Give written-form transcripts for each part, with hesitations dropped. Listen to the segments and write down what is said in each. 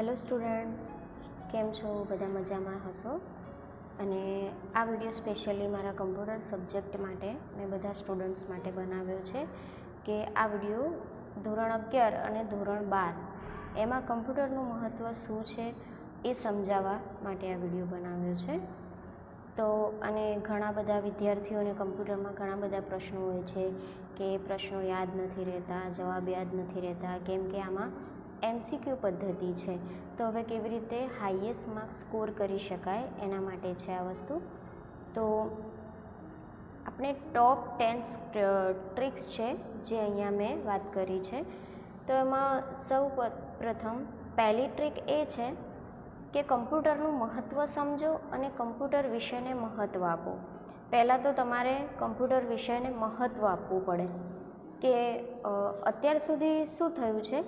Hello students, કેમ છો? બધા મજામાં હશો. અને આ વિડીયો સ્પેશિયલી મારા કમ્પ્યુટર સબ્જેક્ટ માટે મેં બધા સ્ટુડન્ટ્સ માટે બનાવ્યો છે કે આ વિડીયો ધોરણ 11 અને ધોરણ 12 એમાં કમ્પ્યુટરનું મહત્ત્વ શું છે એ સમજાવવા માટે આ વિડીયો બનાવ્યો છે. તો અને ઘણા બધા વિદ્યાર્થીઓને કમ્પ્યુટરમાં ઘણા બધા પ્રશ્નો હોય છે કે પ્રશ્નો યાદ નથી રહેતા, જવાબ યાદ નથી રહેતા, કેમ કે આમાં MCQ પદ્ધતિ છે. તો હવે કેવી રીતે હાઈએસ્ટ માર્ક્સ સ્કોર કરી શકાય એના માટે છે આ વસ્તુ. તો આપણે ટોપ 10 ટ્રિક્સ છે જે અહીંયા મેં વાત કરી છે. તો એમાં સૌ પ્રથમ પહેલી ટ્રીક એ છે કે કમ્પ્યુટરનું મહત્ત્વ સમજો અને કમ્પ્યુટર વિષયને મહત્ત્વ આપો. પહેલાં તો તમારે કમ્પ્યુટર વિષયને મહત્ત્વ આપવું પડે કે અત્યાર સુધી શું થયું છે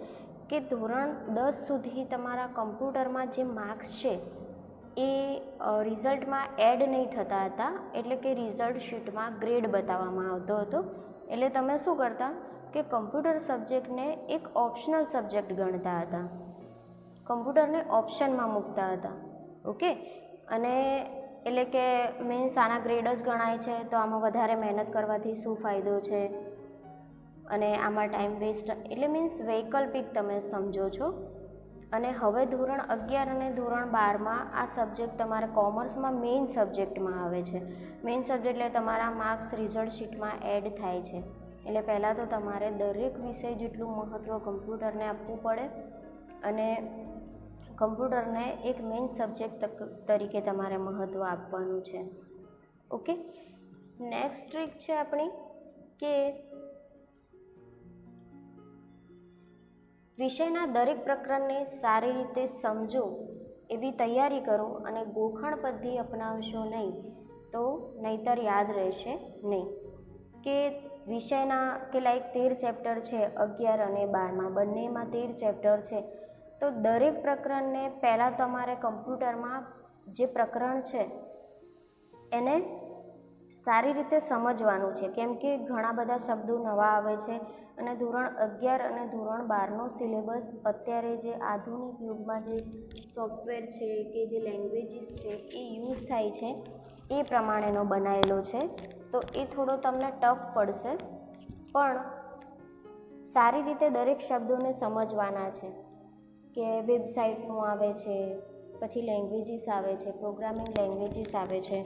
કે ધોરણ 10 સુધી તમારા કમ્પ્યુટરમાં જે માર્ક્સ છે એ રિઝલ્ટમાં એડ નહીં થતા હતા, એટલે કે રિઝલ્ટ શીટમાં ગ્રેડ બતાવવામાં આવતો હતો. એટલે તમે શું કરતા કે કમ્પ્યુટર સબ્જેક્ટને એક ઓપ્શનલ સબ્જેક્ટ ગણતા હતા, કમ્પ્યુટરને ઓપ્શનમાં મૂકતા હતા. ઓકે, અને એટલે કે મીન્સ આના ગ્રેડ જ ગણાય છે તો આમાં વધારે મહેનત કરવાથી શું ફાયદો છે અને આમાં ટાઈમ વેસ્ટ, એટલે મીન્સ વૈકલ્પિક તમે સમજો છો. અને હવે ધોરણ 11 અને ધોરણ 12માં આ સબ્જેક્ટ તમારે કોમર્સમાં મેઇન સબ્જેક્ટમાં આવે છે. મેઇન સબ્જેક્ટ એટલે તમારા માર્ક્સ રિઝલ્ટ શીટમાં એડ થાય છે. એટલે પહેલાં તો તમારે દરેક વિષય જેટલું મહત્ત્વ કમ્પ્યુટરને આપવું પડે અને કમ્પ્યુટરને એક મેઇન સબ્જેક્ટ તરીકે તમારે મહત્ત્વ આપવાનું છે. ઓકે, નેક્સ્ટ ટ્રીક છે આપણી કે વિષયના દરેક પ્રકરણને સારી રીતે સમજો એવી તૈયારી કરો અને ગોખણ પદ્ધતિ અપનાવશો નહીં તો નહીંતર યાદ રહેશે નહીં. કે વિષયના કે લાઈક 13 ચેપ્ટર છે 11 અને 12માં, બંનેમાં 13 ચેપ્ટર છે. તો દરેક પ્રકરણને પહેલાં તમારે કમ્પ્યુટરમાં જે પ્રકરણ છે એને સારી રીતે સમજવાનું છે, કેમ કે ઘણા બધા શબ્દો નવા આવે છે અને ધોરણ 11 અને ધોરણ 12નો સિલેબસ અત્યારે જે આધુનિક યુગમાં જે સોફ્ટવેર છે કે જે લેંગ્વેજીસ છે એ યુઝ થાય છે એ પ્રમાણેનો બનાવેલો છે. તો એ થોડો તમને ટફ પડશે, પણ સારી રીતે દરેક શબ્દોને સમજવાના છે. કે વેબસાઇટનું આવે છે, પછી લેંગ્વેજીસ આવે છે, પ્રોગ્રામિંગ લેંગ્વેજીસ આવે છે.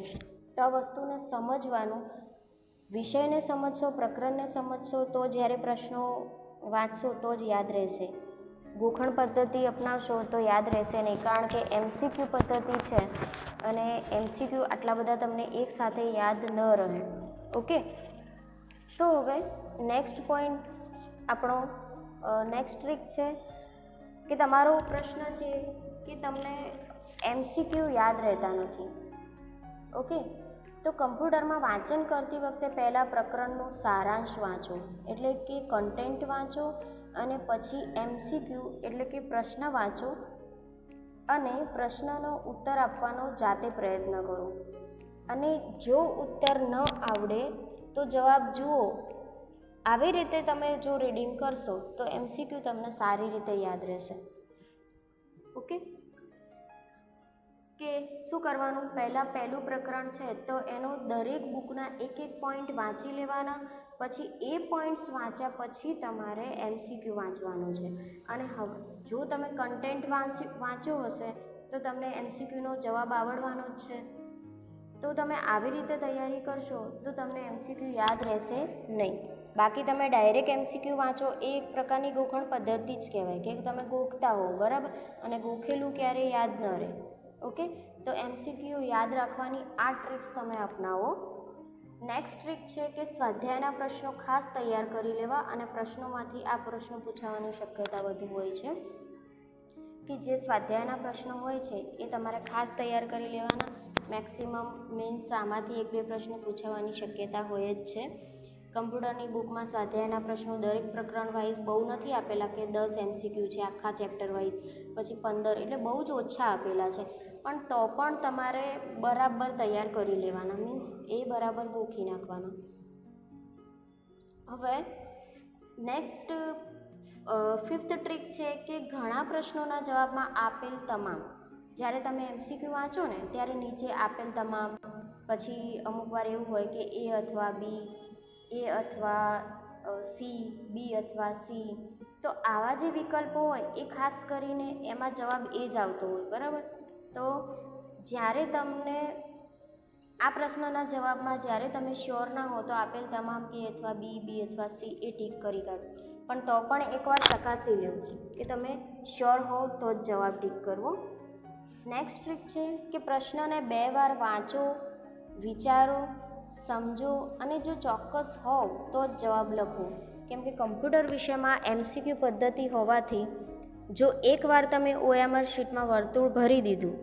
તો આ વસ્તુને સમજવાનું, વિષયને સમજશો, પ્રકરણને સમજશો તો જ્યારે પ્રશ્નો વાંચશો તો જ યાદ રહેશે. ગોખણ પદ્ધતિ અપનાવશો તો યાદ રહેશે નહીં, કારણ કે MCQ પદ્ધતિ છે અને MCQ આટલા બધા તમને એકસાથે યાદ ન રહે. ઓકે, તો હવે નેક્સ્ટ પોઈન્ટ આપણો નેક્સ્ટ ટ્રીક છે કે તમારો પ્રશ્ન છે કે તમને MCQ યાદ રહેતા નથી. ઓકે, તો કમ્પ્યુટરમાં વાંચન કરતી વખતે પહેલાં પ્રકરણનો સારાંશ વાંચો, એટલે કે કન્ટેન્ટ વાંચો, અને પછી MCQ એટલે કે પ્રશ્ન વાંચો અને પ્રશ્નનો ઉત્તર આપવાનો જાતે પ્રયત્ન કરો. અને જો ઉત્તર ન આવડે તો જવાબ જુઓ. આવી રીતે તમે જો રીડિંગ કરશો તો MCQ તમને સારી રીતે યાદ રહેશે. ઓકે, કે શું કરવાનું, પહેલું પ્રકરણ છે તો એનો દરેક બુકના એક પોઈન્ટ વાંચી લેવાના, પછી એ પોઈન્ટ્સ વાંચ્યા પછી તમારે MCQ વાંચવાનું છે. અને હવે જો તમે કન્ટેન્ટ વાંચ્યો હશે તો તમને MCQનો જવાબ આવડવાનો જ છે. તો તમે આવી રીતે તૈયારી કરશો તો તમને MCQ યાદ રહેશે નહીં. બાકી તમે ડાયરેક્ટ MCQ વાંચો એ એક પ્રકારની ગોખણ પદ્ધતિ જ કહેવાય કે તમે ગોખતા હો, બરાબર, અને ગોખેલું ક્યારેય યાદ ન રહે. ઓકે, તો MCQ યાદ રાખવાની આ ટ્રિક્સ તમે અપનાવો. નેક્સ્ટ ટ્રીક છે કે સ્વાધ્યાયના પ્રશ્નો ખાસ તૈયાર કરી લેવા, અને પ્રશ્નોમાંથી આ પ્રશ્નો પૂછાવાની શક્યતા વધુ હોય છે. કે જે સ્વાધ્યાયના પ્રશ્નો હોય છે એ તમારે ખાસ તૈયાર કરી લેવાના. મેક્સિમમ મીન્સ આમાંથી 1-2 પ્રશ્નો પૂછાવાની શક્યતા હોય જ છે. કમ્પ્યુટરની બુકમાં સ્વાધ્યાયના પ્રશ્નો દરેક પ્રકરણ વાઇઝ બહુ નથી આપેલા કે 10 MCQ છે આખા ચેપ્ટર વાઇઝ, પછી 15, એટલે બહુ જ ઓછા આપેલા છે. પણ તો પણ તમારે બરાબર તૈયાર કરી લેવાના, મીન્સ એ બરાબર ગોખી નાખવાના. હવે નેક્સ્ટ ફિફ્થ ટ્રીક છે કે ઘણા પ્રશ્નોના જવાબમાં આપેલ તમામ, જ્યારે તમે MCQ વાંચો ને ત્યારે નીચે આપેલ તમામ, પછી અમુક વાર એવું હોય કે A અથવા B, A અથવા C, B અથવા C, તો આવા જે વિકલ્પો હોય એ ખાસ કરીને એમાં જવાબ એ જ આવતો હોય, બરાબર. તો જ્યારે તમને આ પ્રશ્નના જવાબમાં જ્યારે તમે શ્યોર ના હો તો આપેલ તમામ A અથવા B અથવા C એ ટીક કરી કાઢો, પણ તો પણ એકવાર ચકાસી લો કે તમે શ્યોર હો તો જ જવાબ ટીક કરવો. નેક્સ્ટ ટ્રીક છે કે પ્રશ્નને 2 વાર વાંચો, વિચારો, સમજો અને જો ચોક્કસ હોવ તો જ જવાબ લખો. કેમ કે કમ્પ્યુટર વિષયમાં MCQ પદ્ધતિ હોવાથી જો એકવાર તમે OMR શીટમાં વર્તુળ ભરી દીધું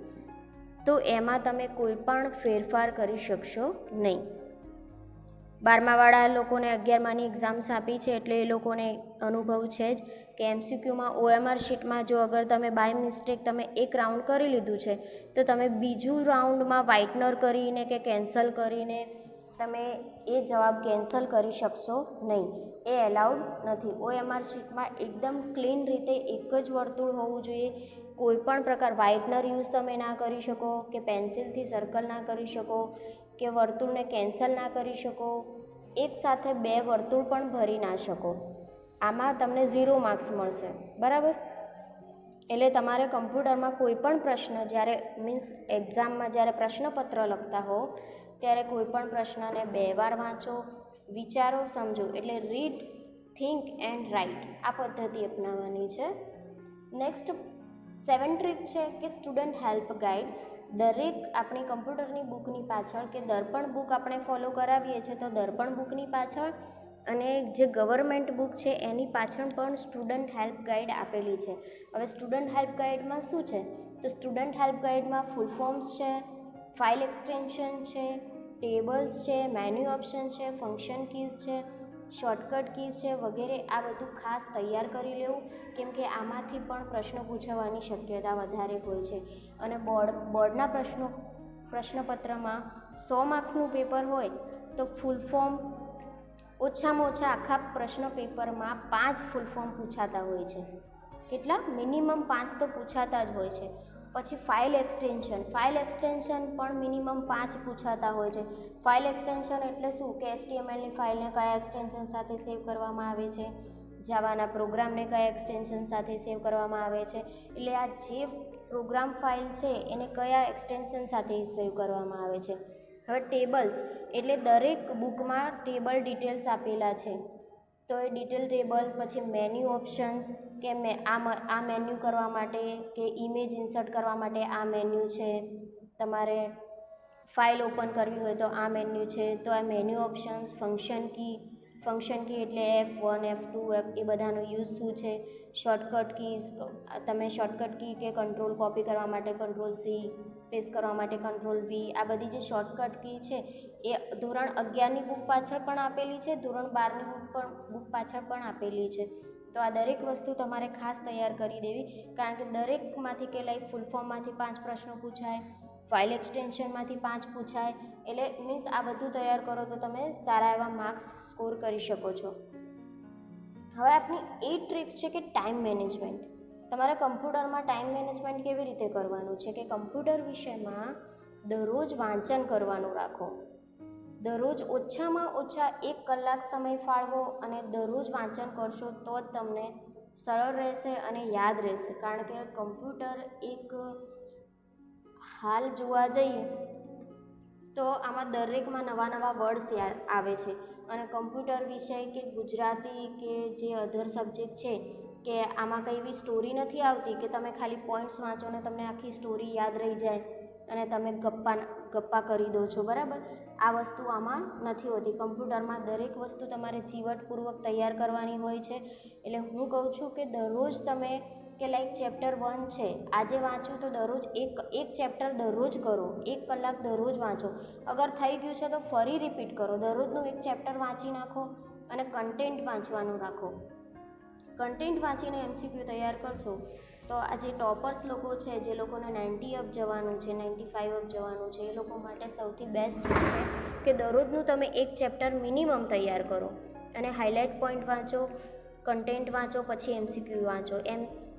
તો એમાં તમે કોઈ પણ ફેરફાર કરી શકશો નહીં. 12માવાળા લોકોને 11માની એક્ઝામ્સ આપી છે એટલે એ લોકોને અનુભવ છે જ કે MCQમાં OMR શીટમાં જો અગર તમે બાય મિસ્ટેક તમે એક રાઉન્ડ કરી લીધું છે તો તમે બીજું રાઉન્ડમાં વ્હાઇટનર કરીને કે કેન્સલ કરીને તમે એ જવાબ કેન્સલ કરી શકશો નહીં, એ એલાઉડ નથી. OMR શીટમાં એકદમ ક્લીન રીતે એક જ વર્તુળ હોવું જોઈએ. કોઈ પણ પ્રકાર વ્હાઇટનર યુઝ તમે ના કરી શકો, કે પેન્સિલથી સર્કલ ના કરી શકો, કે વર્તુળને કેન્સલ ના કરી શકો, એકસાથે 2 વર્તુળ પણ ભરી ના શકો. આમાં તમને 0 માર્ક્સ મળશે, બરાબર. એટલે તમારે કમ્પ્યુટરમાં કોઈ પણ પ્રશ્ન જ્યારે મીન્સ એક્ઝામમાં જ્યારે પ્રશ્નપત્ર લખતા હો ત્યારે કોઈ પણ પ્રશ્નને 2 વાર વાંચો, વિચારો, સમજો, એટલે રીડ, થિંક એન્ડ રાઇટ, આ પદ્ધતિ અપનાવવાની છે. નેક્સ્ટ 7 ટ્રીક છે કે સ્ટુડન્ટ હેલ્પ ગાઈડ. દરેક આપણી કમ્પ્યુટરની બુકની પાછળ કે દર્પણ બુક આપણે ફોલો કરાવીએ છીએ તો દર્પણ બુકની પાછળ અને જે ગવર્મેન્ટ બુક છે એની પાછળ પણ સ્ટુડન્ટ હેલ્પ ગાઈડ આપેલી છે. હવે સ્ટુડન્ટ હેલ્પ ગાઈડમાં શું છે તો સ્ટુડન્ટ હેલ્પ ગાઈડમાં ફૂલ ફોર્મ્સ છે, ફાઇલ એક્સટેન્શન છે, ટેબલ્સ છે, મેન્યુ ઓપ્શન છે, ફંક્શન કીઝ છે, શોર્ટકટ કીઝ છે વગેરે. આ બધું ખાસ તૈયાર કરી લેવું કેમ કે આમાંથી પણ પ્રશ્નો પૂછાવાની શક્યતા વધારે હોય છે. અને બોર્ડના પ્રશ્નપત્રમાં 100 માર્ક્સનું પેપર હોય તો ફૂલ ફોર્મ ઓછામાં ઓછા આખા પ્રશ્ન પેપરમાં 5 ફૂલ ફોર્મ પૂછાતા હોય છે. કેટલા? મિનિમમ 5 તો પૂછાતા જ હોય છે. પછી ફાઇલ એક્સટેન્શન પણ મિનિમમ 5 પૂછાતા હોય છે. ફાઇલ એક્સટેન્શન એટલે શું કે HTMLની ફાઇલને કયા એક્સટેન્શન સાથે સેવ કરવામાં આવે છે, જાવાના પ્રોગ્રામને કયા એક્સટેન્શન સાથે સેવ કરવામાં આવે છે, એટલે આ જે પ્રોગ્રામ ફાઇલ છે એને કયા એક્સટેન્શન સાથે સેવ કરવામાં આવે છે. હવે ટેબલ્સ એટલે દરેક બુકમાં ટેબલ ડિટેલ્સ આપેલા છે તો એ ડિટેલ ટેબલ, પછી મેન્યુ ઓપ્શન્સ કે આ મેન્યુ કરવા માટે કે ઇમેજ ઇન્સર્ટ કરવા માટે આ મેન્યુ છે, તમારે ફાઇલ ઓપન કરવી હોય તો આ મેન્યુ છે, તો આ મેન્યુ ઓપ્શન્સ, ફંક્શન કી એટલે F1, F2 એ બધાનો યુઝ શું છે, શોર્ટકટ કીઝ, તમે શોર્ટકટ કી કે કંટ્રોલ કોપી કરવા માટે કંટ્રોલ-C, પેસ્ટ કરવા માટે કંટ્રોલ-V, આ બધી જે શોર્ટકટ કી છે એ ધોરણ 11ની બુક પાછળ પણ આપેલી છે, ધોરણ 12ની બુક પાછળ પણ આપેલી છે. તો આ દરેક વસ્તુ તમારે ખાસ તૈયાર કરી દેવી કારણ કે દરેકમાંથી કે લાઈક ફૂલ ફોર્મમાંથી 5 પ્રશ્નો પૂછાય, ફાઇલ એક્સટેન્શનમાંથી 5 પૂછાય, એટલે મીન્સ આ બધું તૈયાર કરો તો તમે સારા એવા માર્ક્સ સ્કોર કરી શકો છો. હવે આપણી 8 ટ્રિક્સ છે કે ટાઈમ મેનેજમેન્ટ. તમારા કમ્પ્યુટરમાં ટાઈમ મેનેજમેન્ટ કેવી રીતે કરવાનું છે કે કમ્પ્યુટર વિષયમાં દરરોજ વાંચન કરવાનું રાખો. દરરોજ ઓછામાં ઓછા 1 કલાક સમય ફાળવો અને દરરોજ વાંચન કરશો તો જ તમને સરળ રહેશે અને યાદ રહેશે. કારણ કે કમ્પ્યુટર એક હાલ જોવા જઈએ તો આમાં દરેકમાં નવા વર્ડ્સ આવે છે અને કમ્પ્યુટર વિષય કે ગુજરાતી કે જે અધર સબ્જેક્ટ છે કે આમાં કંઈ એવી સ્ટોરી નથી આવતી કે તમે ખાલી પોઈન્ટ્સ વાંચો ને તમને આખી સ્ટોરી યાદ રહી જાય અને તમે ગપ્પા કરી દો છો, બરાબર. આ વસ્તુ આમાં નથી હોતી. કમ્પ્યુટરમાં દરેક વસ્તુ તમારે ચીવટપૂર્વક તૈયાર કરવાની હોય છે. એટલે હું કહું છું કે દરરોજ તમે કે લાઈક ચેપ્ટર 1 છે આજે વાંચું તો દરરોજ એક ચેપ્ટર દરરોજ કરો, 1 કલાક દરરોજ વાંચો. અગર થઈ ગયું છે તો ફરી રિપીટ કરો, દરરોજનું એક ચેપ્ટર વાંચી નાખો અને કન્ટેન્ટ વાંચવાનું રાખો. કન્ટેન્ટ વાંચીને MCQ તૈયાર કરશો તો આ જે ટોપર્સ લોકો છે જે લોકોને 90 અપ જવાનું છે, 95 અપ જવાનું છે એ લોકો માટે સૌથી બેસ્ટ છે કે દરરોજનું તમે એક ચેપ્ટર મિનિમમ તૈયાર કરો અને હાઇલાઇટ પોઈન્ટ વાંચો, કન્ટેન્ટ વાંચો પછી MCQ વાંચો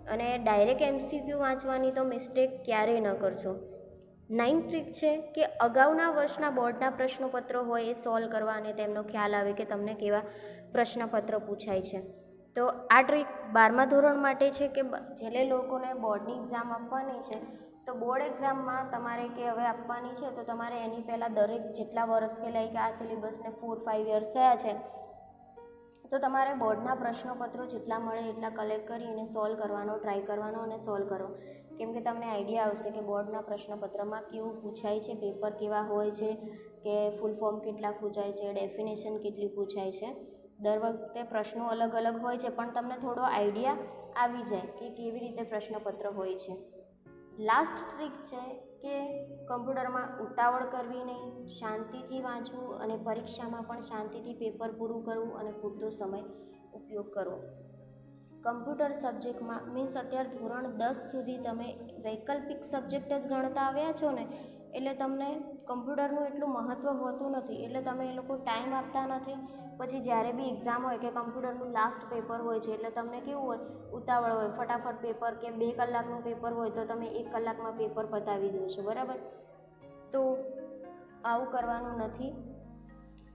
અને ડાયરેક્ટ MCQ વાંચવાની તો મિસ્ટેક ક્યારેય ન કરશો. 9 ટ્રીક છે કે અગાઉના વર્ષના બોર્ડના પ્રશ્નપત્રો હોય એ સોલ્વ કરવા અને તેમનો ખ્યાલ આવે કે તમને કેવા પ્રશ્નપત્ર પૂછાય છે. તો આ ટ્રીક 12મા ધોરણ માટે છે કે જે લોકોને બોર્ડની એક્ઝામ આપવાની છે, તો બોર્ડ એક્ઝામમાં તમારે કે હવે આપવાની છે તો તમારે એની પહેલાં દરેક જેટલા વર્ષ કે લાઈક આ સિલેબસને 4-5 યર્સ થયા છે તો તમારે બોર્ડના પ્રશ્નપત્રો જેટલા મળે એટલા કલેક્ટ કરીને સોલ્વ કરવાનો ટ્રાય કરવાનો અને સોલ્વ કરો. કેમ કે તમને આઈડિયા આવશે કે બોર્ડના પ્રશ્નપત્રમાં કેવું પૂછાય છે, પેપર કેવા હોય છે, કે ફૂલ ફોર્મ કેટલા પૂછાય છે, ડેફિનેશન કેટલી પૂછાય છે. દર વખતે પ્રશ્નો અલગ અલગ હોય છે પણ તમને થોડો આઈડિયા આવી જાય કે કેવી રીતે પ્રશ્નપત્ર હોય છે. લાસ્ટ ટ્રીક છે કે કમ્પ્યુટરમાં ઉતાવળ કરવી નહીં, શાંતિથી વાંચવું અને પરીક્ષામાં પણ શાંતિથી પેપર પૂરું કરવું અને પૂરતો સમય ઉપયોગ કરવો. કમ્પ્યુટર સબ્જેક્ટમાં મીન્સ અત્યારે ધોરણ 10 સુધી તમે વૈકલ્પિક સબ્જેક્ટ જ ગણતા આવ્યા છો ને, એટલે તમને કમ્પ્યુટરનું એટલું મહત્ત્વ હોતું નથી, એટલે તમે એ લોકો ટાઈમ આપતા નથી. પછી જ્યારે બી એક્ઝામ હોય કે કમ્પ્યુટરનું લાસ્ટ પેપર હોય છે એટલે તમને કેવું હોય, ઉતાવળ હોય, ફટાફટ પેપર કે 2 કલાકનું પેપર હોય તો તમે 1 કલાકમાં પેપર પતાવી દો છો, બરાબર. તો આવું કરવાનું નથી.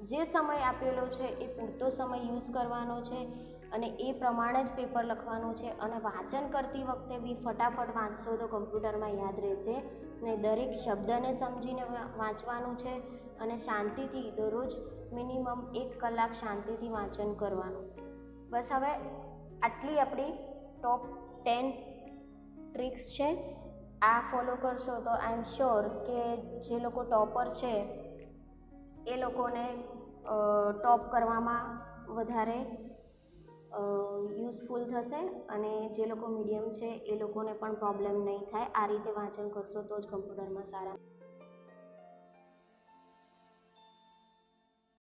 જે સમય આપેલો છે એ પૂરતો સમય યુઝ કરવાનો છે અને એ પ્રમાણે જ પેપર લખવાનું છે. અને વાંચન કરતી વખતે બી ફટાફટ વાંચશો તો કમ્પ્યુટરમાં યાદ રહેશે ને. દરેક શબ્દને સમજીને વાંચવાનું છે અને શાંતિથી દરરોજ મિનિમમ 1 કલાક શાંતિથી વાંચન કરવાનું. બસ હવે આટલી આપણી ટોપ 10 ટ્રિક્સ છે. આ ફોલો કરશો તો આઈ એમ શ્યોર કે જે લોકો ટોપર છે એ લોકોને ટોપ કરવામાં વધારે યુઝફુલ થશે અને જે લોકો મીડિયમ છે એ લોકોને પણ પ્રોબ્લેમ નહીં થાય. આ રીતે વાંચન કરશો તો જ કમ્પ્યુટરમાં સારા